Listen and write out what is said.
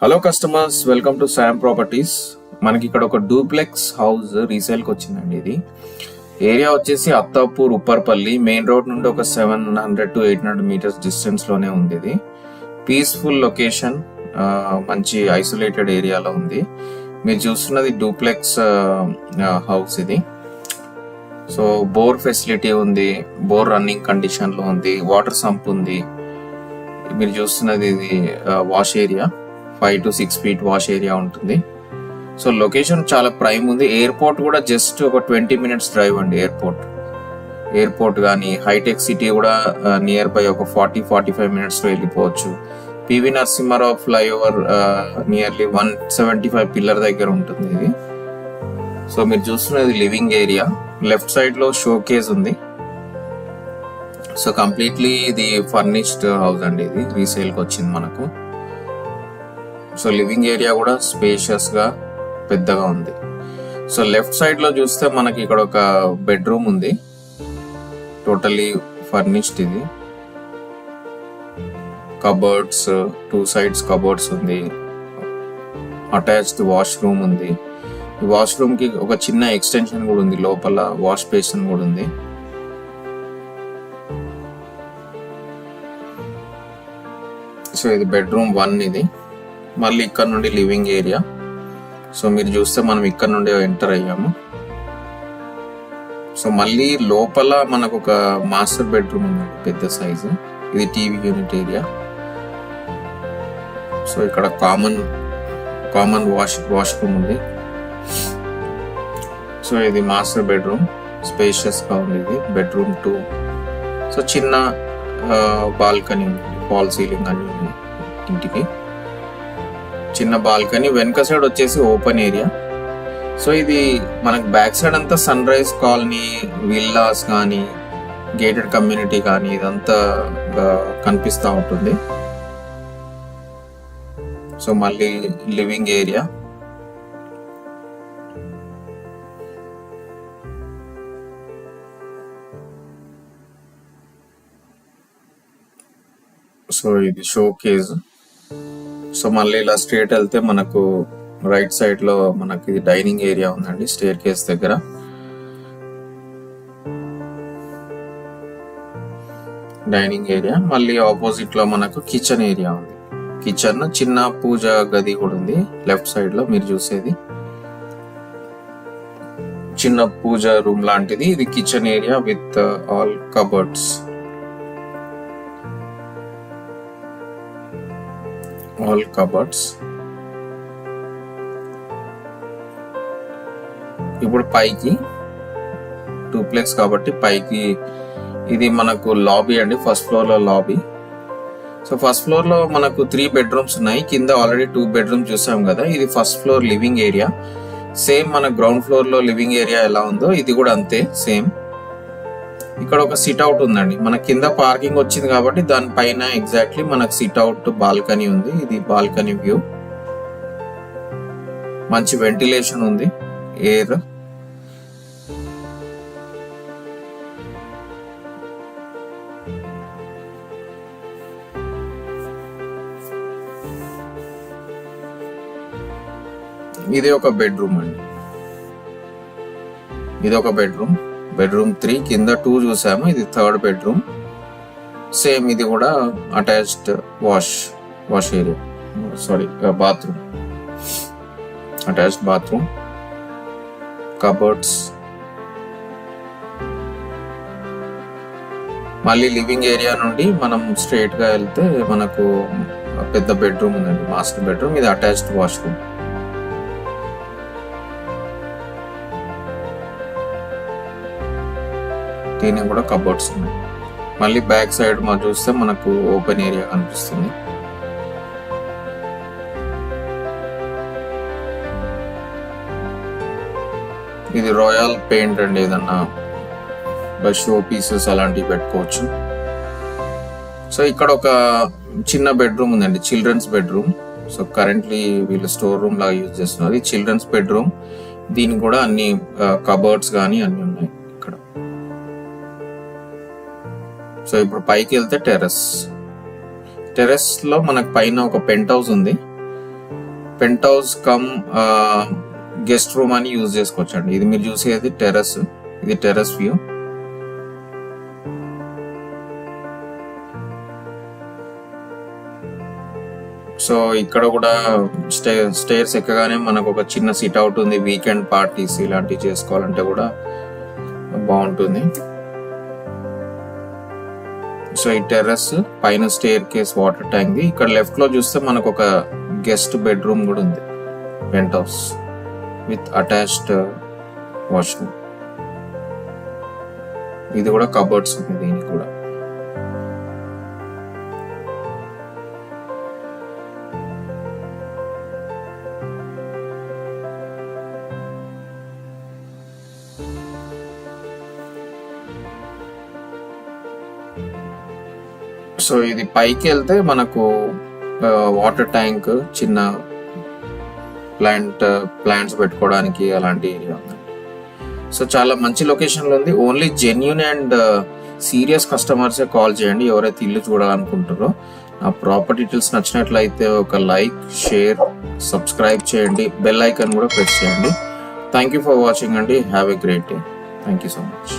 Hello customers, welcome to Sam properties. మనకి ఇక్కడ ఒక డూప్లెక్స్ హౌస్ రీసేల్కి వచ్చిందండి. ఇది ఏరియా వచ్చేసి అత్తాపూర్, ఉప్పర్పల్లి. మెయిన్ రోడ్ నుండి ఒక 700 to 800 మీటర్స్ డిస్టెన్స్ లోనే ఉంది. ఇది పీస్ఫుల్ లొకేషన్, మంచి ఐసోలేటెడ్ ఏరియాలో ఉంది. మీరు చూస్తున్నది డూప్లెక్స్ హౌస్ ఇది. సో బోర్ ఫెసిలిటీ ఉంది, బోర్ రన్నింగ్ కండిషన్ లో ఉంది, వాటర్ సంప్ ఉంది. మీరు చూస్తున్నది ఇది wash area, 5 to 6 feet wash area ఉంటుంది. సో లొకేషన్ చాలా ప్రైమ్ ఉంది. ఎయిర్పోర్ట్ కూడా జస్ట్ ఒక 20 minutes డ్రైవ్ అండి. ఎయిర్పోర్ట్ కానీ హైటెక్ సిటీ కూడా నియర్ బై ఒక 40-45 minutes లో వెళ్ళిపోవచ్చు. PV Narasimha Rao flyover nearly 175 pillar దగ్గర ఉంటుంది ఇది. సో మీరు చూస్తున్నది లివింగ్ ఏరియా. లెఫ్ట్ సైడ్ లో షో కేస్ ఉంది. సో కంప్లీట్లీ ఇది ఫర్నిష్డ్ హౌస్ అండి. ఇది రీసేల్ కి వచ్చింది మనకు. సో లివింగ్ ఏరియా కూడా స్పేషియస్ గా పెద్దగా ఉంది. సో లెఫ్ట్ సైడ్ లో చూస్తే మనకి ఇక్కడ ఒక బెడ్రూమ్ ఉంది, టోటలీ ఫర్నిష్డ్. ఇది కబోర్డ్స్, 2 sides కబోర్డ్స్ ఉంది, అటాచ్డ్ వాష్రూమ్ ఉంది. ఈ వాష్రూమ్ కి ఒక చిన్న ఎక్స్టెన్షన్ కూడా ఉంది, లోపల వాష్ బేసిన్ కూడా ఉంది. సో ఇది బెడ్రూమ్ 1 ఇది. మళ్ళీ ఇక్కడ నుండి లివింగ్ ఏరియా. సో మీరు చూస్తే మనం ఇక్కడ నుండి ఎంటర్ అయ్యాము. సో మళ్ళీ లోపల మనకు ఒక మాస్టర్ బెడ్రూమ్ ఉంది, పెద్ద సైజు. ఇది టీవీ యూనిట్ ఏరియా. సో ఇక్కడ కామన్ వాష్రూమ్ ఉంది. సో ఇది మాస్టర్ బెడ్రూమ్, స్పేషియస్ గా ఉంది. ఇది బెడ్రూమ్ 2. సో చిన్న బాల్కనీ ఉంది, ఫాల్ సీలింగ్ అని ఉంది. ఇంటికి చిన్న బాల్కనీ. వెనక సైడ్ వచ్చేసి ఓపెన్ ఏరియా. సో ఇది మనకు బ్యాక్ సైడ్ అంతా సన్ రైజ్ కాలనీ, విల్లాస్ కానీ, గేటెడ్ కమ్యూనిటీ కానీ ఇదంతా కనిపిస్తూ ఉంటుంది. సో మళ్ళీ లివింగ్ ఏరియా. సో ఇది షో కేజ్. సో మళ్ళీ ఇలా స్ట్రేట్ వెళ్తే మనకు రైట్ సైడ్ లో మనకి ఇది డైనింగ్ ఏరియా ఉందండి, స్టేర్ కేస్ దగ్గర. Dining area. మళ్ళీ ఆపోజిట్ లో మనకు కిచెన్ ఏరియా ఉంది. కిచెన్, చిన్న పూజ గది కూడా ఉంది లెఫ్ట్ సైడ్ లో. మీరు చూసేది చిన్న పూజ రూమ్ లాంటిది. ఇది kitchen area with all cupboards. ఇప్పుడు పైకి డూప్లెక్స్ కాబట్టి పైకి ఇది మనకు లాబీ అండి. ఫస్ట్ ఫ్లోర్ లో లాబీ. సో ఫస్ట్ ఫ్లోర్ లో మనకు 3 bedrooms ఉన్నాయి. కింద ఆల్రెడీ 2 bedrooms చూసాం కదా. ఇది first floor living area. Same మన గ్రౌండ్ ఫ్లోర్ లో లివింగ్ ఏరియా ఎలా ఉందో ఇది కూడా అంతే సేమ్. ఇక్కడ ఒక సిట్ అవుట్ ఉందండి. మన కింద పార్కింగ్ వచ్చింది కాబట్టి దానిపైన ఎగ్జాక్ట్లీ మనకు సిట్ అవుట్ బాల్కనీ ఉంది. ఇది బాల్కనీ వ్యూ. మంచి వెంటిలేషన్ ఉంది, ఎయిర్. ఇది ఒక బెడ్రూమ్ అండి. ఇది ఒక బెడ్రూమ్ 3. కింద 2 చూసాము, ఇది 3rd bedroom. సేమ్ ఇది కూడా attached wash area, sorry bathroom, attached bathroom, cupboards. మళ్ళీ లివింగ్ ఏరియా నుండి మనం స్ట్రైట్ గా వెళ్తే మనకు పెద్ద బెడ్రూమ్ ఉందండి, మాస్టర్ బెడ్రూమ్. ఇది అటాచ్డ్ వాష్రూమ్. దీనికి కూడా కబోర్డ్స్ ఉన్నాయి. మళ్ళీ బ్యాక్ సైడ్ మనం చూస్తే మనకు ఓపెన్ ఏరియా కనిపిస్తుంది. ఇది రాయల్ పెయింట్ అండి. ఏదన్నా షో పీసెస్ అలాంటివి పెట్టుకోవచ్చు. సో ఇక్కడ ఒక చిన్న బెడ్రూమ్ ఉందండి, చిల్డ్రన్స్ బెడ్రూమ్. సో కరెంట్లీ వీళ్ళు స్టోర్ రూమ్ లాగా యూజ్ చేస్తున్నారు. Children's bedroom. దీనికి కూడా అన్ని కబోర్డ్స్ కానీ అన్ని ఉన్నాయి ఇక్కడ. సో ఇప్పుడు పైకి వెళ్తే టెర్రస్ లో మనకు పైన ఒక పెంట్ హౌస్ ఉంది. Penthouse come guest room అని యూజ్ చేసుకోవచ్చు అండి. ఇది మీరు చూసేది టెర్రస్, ఇది టెర్రస్ వ్యూ. సో ఇక్కడ కూడా స్టేర్స్ ఎక్కగానే మనకు ఒక చిన్న సిట్ అవుట్ ఉంది. వీకెండ్ పార్టీస్ ఇలాంటివి చేసుకోవాలంటే కూడా బాగుంటుంది. సో ఈ టెర్రస్ పైన స్టేర్ కేస్, వాటర్ ట్యాంక్. ఇక్కడ లెఫ్ట్ లో చూస్తే మనకు ఒక గెస్ట్ బెడ్రూమ్ కూడా ఉంది, penthouse with attached washroom. ఇది కూడా కబోర్డ్స్ ఉంది దీనికి కూడా. సో ఇది పైకి వెళ్తే మనకు వాటర్ ట్యాంక్, చిన్న ప్లాంట్స్ పెట్టుకోవడానికి అలాంటి ఏరియా ఉంది. సో చాలా మంచి లొకేషన్లో ఉంది. ఓన్లీ జెన్యూన్ అండ్ సీరియస్ కస్టమర్సే కాల్ చేయండి ఎవరైతే ఇల్లు చూడాలనుకుంటారో. ఆ ప్రాపర్టీ డీటెయిల్స్ నచ్చినట్లయితే ఒక లైక్, షేర్, సబ్స్క్రైబ్ చేయండి. బెల్ ఐకాన్ కూడా ప్రెస్ చేయండి. థ్యాంక్ యూ ఫర్ వాచింగ్ అండి. Have a great day. Thank you so much.